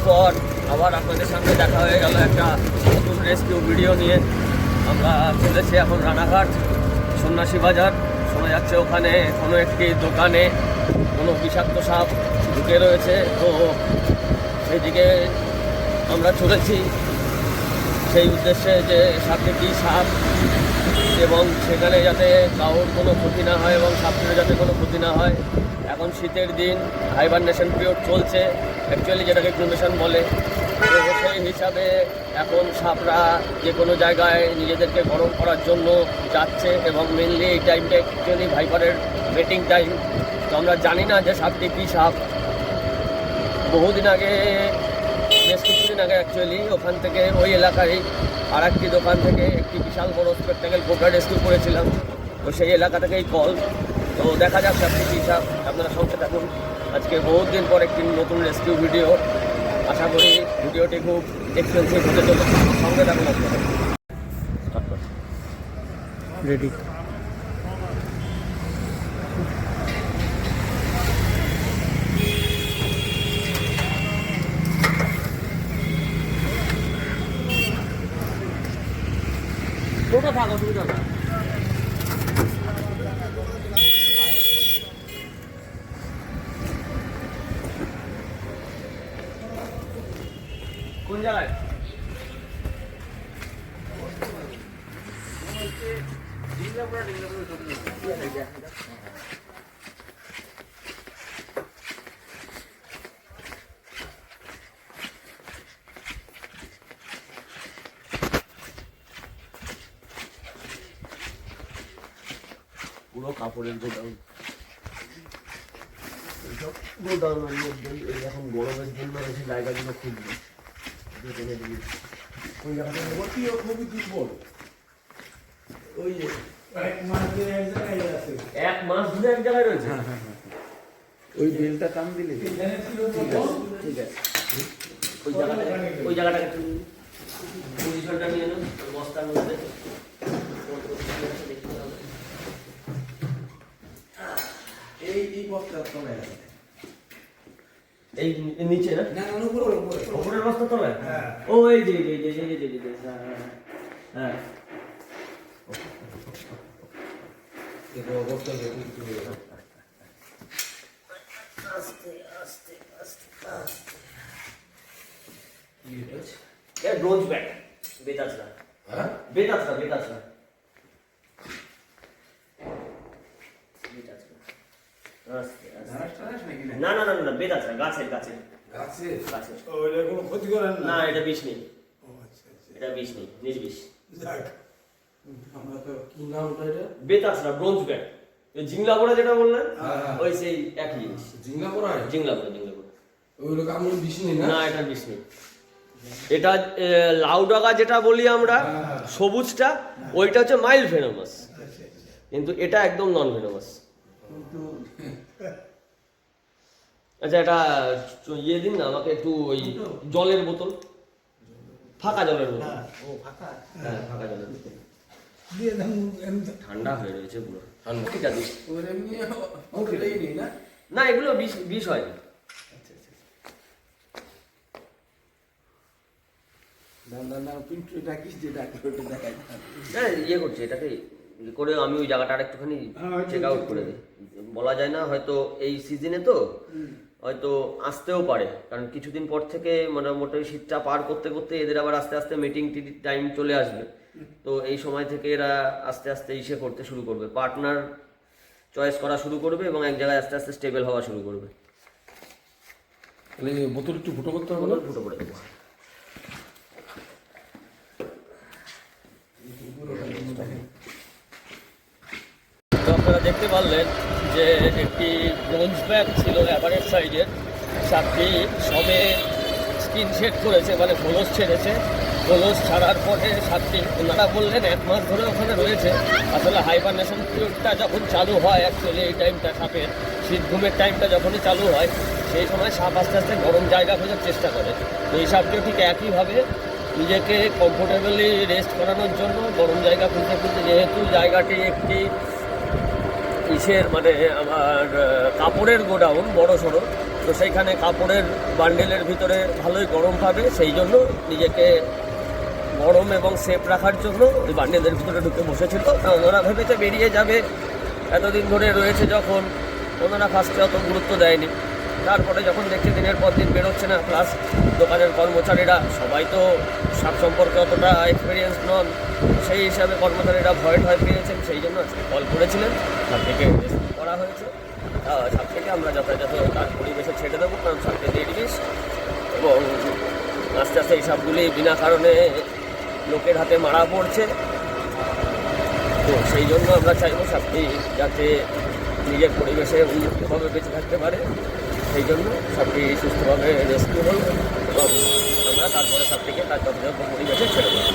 পর আবার আপনাদের সামনে দেখা হয়ে গেল একটা নতুন রেস্কিউ ভিডিও নিয়ে। আমরা চলেছি এখন রানাঘাট সন্ন্যাসী বাজার। শোনা যাচ্ছে ওখানে কোনো একটি দোকানে কোনো বিষাক্ত সাপ ঢুকে রয়েছে, তো সেদিকে আমরা চলেছি সেই উদ্দেশ্যে যে সাপটি কী সাপ এবং সেখানে যাতে কারোর কোনো ক্ষতি না হয় এবং সাপটির যাতে কোনো ক্ষতি না হয়। এখন শীতের দিন, হাইবারনেশন পিরিয়ড চলছে অ্যাকচুয়ালি, যেটাকে ক্রিমেশন বলে। তো সেই হিসাবে এখন সাপরা যে কোনো জায়গায় নিজেদেরকে গরম করার জন্য যাচ্ছে এবং মেনলি এই টাইমটা অ্যাকচুয়ালি ভাইপারের মেটিং টাইম। তো আমরা জানি না যে সাপটি কী সাপ। বহুদিন আগে, বেশ কিছুদিন আগে অ্যাকচুয়ালি ওখান থেকে ওই এলাকায় আর একটি দোকান থেকে একটি বিশাল বড় স্পেকটাকেল কোবরা রেস্কিউ করেছিলাম। তো সেই এলাকা থেকেই কল। তো দেখা যাক সাপটি কী সাপ, আপনারা সঙ্গে থাকুন। আজকে বহুত দিন পর একটি নতুন রেস্কিউ ভিডিও, আশা করি ভিডিওটি খুব এক্সপেন্সিভ হতে চলেছে, সঙ্গে থাকুন আপনারা। রেডি। ছোটো থাক, অসুবিধা না। কোন জায়গায়? পুরো কাপড়ের গোডাউন। এইসব গোডাউনের মধ্যে এখন গরমের জন্য বেশি জায়গাগুলো খুঁজবে। ওই জায়গাটা খুবই দুর্বল। ওই এক মাস ধরে এক জায়গায় রয়েছে। ওই বেলটা টান দিলে ঠিক আছে। ওই জায়গাটাকে পজিশনটা নিয়ে নেন বস্তার মধ্যে। এই বস্তা তলায় আছে। এই নিচে না? না না, উপরের বস্তা তলায়? ও এই যে হ্যাঁ। দেখো বস্তা আস্তে। এ ব্রোঞ্জ ব্যাগ, বেতাছড়া। হ্যাঁ, বেতাছড়া। আস্তে। না, বেতাছড়া, গাছের। ওইটা কোনো ক্ষতি করে না, এটা বিষ নেই। এটা বিষ নেই, নির্বিষ। আমরা তো কি নামটা এটা? বেতাছড়া, ব্রোঞ্জ ব্যাগ। জিংলা পোড়া যেটা বললেন, ওই সেই একই জিনিস। জিংলা পোড়া। ওইগুলো কামড় বিষ নেই না? না, এটা বিষ নেই। এটা লাউডাগা যেটা বলি আমরা, সবুজটা, ওইটা হচ্ছে মাইল্ড ভেনোমাস, কিন্তু এটা একদম নন ভেনোমাস। আচ্ছা, এটা ইয়ে দিন না আমাকে একটু, ওই জলের বোতল, ফাঁকা জলের বোতল। হ্যাঁ, ফাঁকা জলের বোতল। ঠান্ডা হয়ে রয়েছে পুরো। ঠিক আছে, না এগুলো বিষ হয় না। ইয়ে করছে এটাকে করে, আমি ওই জায়গাটা একটুখানি চেক আউট করে দিই। বলা যায় না, হয়তো এই সিজনে তো হয়তো আসতেও পারে, কারণ কিছুদিন পর থেকে মোটামুটি শীতটা পার করতে করতে এদের আবার আস্তে আস্তে মিটিং টাইম চলে আসবে। তো এই সময় থেকে এরা আস্তে আস্তে ইসে করতে শুরু করবে, পার্টনার চয়েস করা শুরু করবে এবং এক জায়গায় আস্তে আস্তে স্টেবল হওয়া শুরু করবে। বোতল একটু ফুটো করতে হবে, ফুটো করে দেবো। তো আপনারা দেখতে পারলেন যে একটি ব্রোঞ্জ ব্যাগ ছিল অ্যাভারেজ সাইজের। সাপটি সবে স্কিন শেড করেছে, মানে খোলস ছেড়েছে। খোলস ছাড়ার পরে সাপটি, ওনারা বললেন 1 মাস ধরে ওখানে রয়েছে। আসলে হাইবারনেশন পিরিয়ডটা যখন চালু হয়, অ্যাকচুয়ালি এই টাইমটা সাপের শীত ঘুমের টাইমটা যখনই চালু হয়, সেই সময় সাপ আস্তে আস্তে গরম জায়গা খোঁজার চেষ্টা করে। তো এই সাপটিও ঠিক একইভাবে নিজেকে কমফোর্টেবলি রেস্ট করানোর জন্য গরম জায়গা খুঁজতে খুঁজতে, যেহেতু জায়গাটি একটি ইসের মানে আমার কাপড়ের গোডাউন বড় সড়ো, তো সেইখানে কাপড়ের বান্ডেলের ভিতরে ভালোই গরম পাবে, সেই জন্য নিজেকে গরম এবং সেফ রাখার জন্য ওই বান্ডেলের ভিতরে ঢুকে বসেছিল। ওনারা ভেবেছে বেরিয়ে যাবে, এতদিন ধরে রয়েছে যখন, ওনারা ফার্স্টে অত গুরুত্ব দেয়নি। তারপরে যখন দেখছে দিনের পর দিন বেরোচ্ছে না, প্লাস দোকানের কর্মচারীরা সবাই তো সাপ সম্পর্কে অতটা এক্সপিরিয়েন্স নন, সেই হিসাবে কর্মচারীরা ভয় পেয়েছেন, সেই জন্য আজকে কল করেছিলেন, সাপটিকে রেস্কিউ করা হয়েছে। সাপটিকে আমরা যথাযথ তার পরিবেশে ছেড়ে দেবো, কারণ সাপটি নির্বিষ এবং আস্তে আস্তে এই সাপগুলি বিনা কারণে লোকের হাতে মারা পড়ছে। তো সেই জন্য আমরা চাইবো সাপটি যাতে নিজের পরিবেশে উন্মুক্তভাবে বেঁচে থাকতে পারে, সেই জন্য সাপটি সুস্থভাবে রেস্কিউ হলো এবং আমরা তারপরে সাপটিকে তার যথাযথ পরিবেশে ছেড়ে দেবো।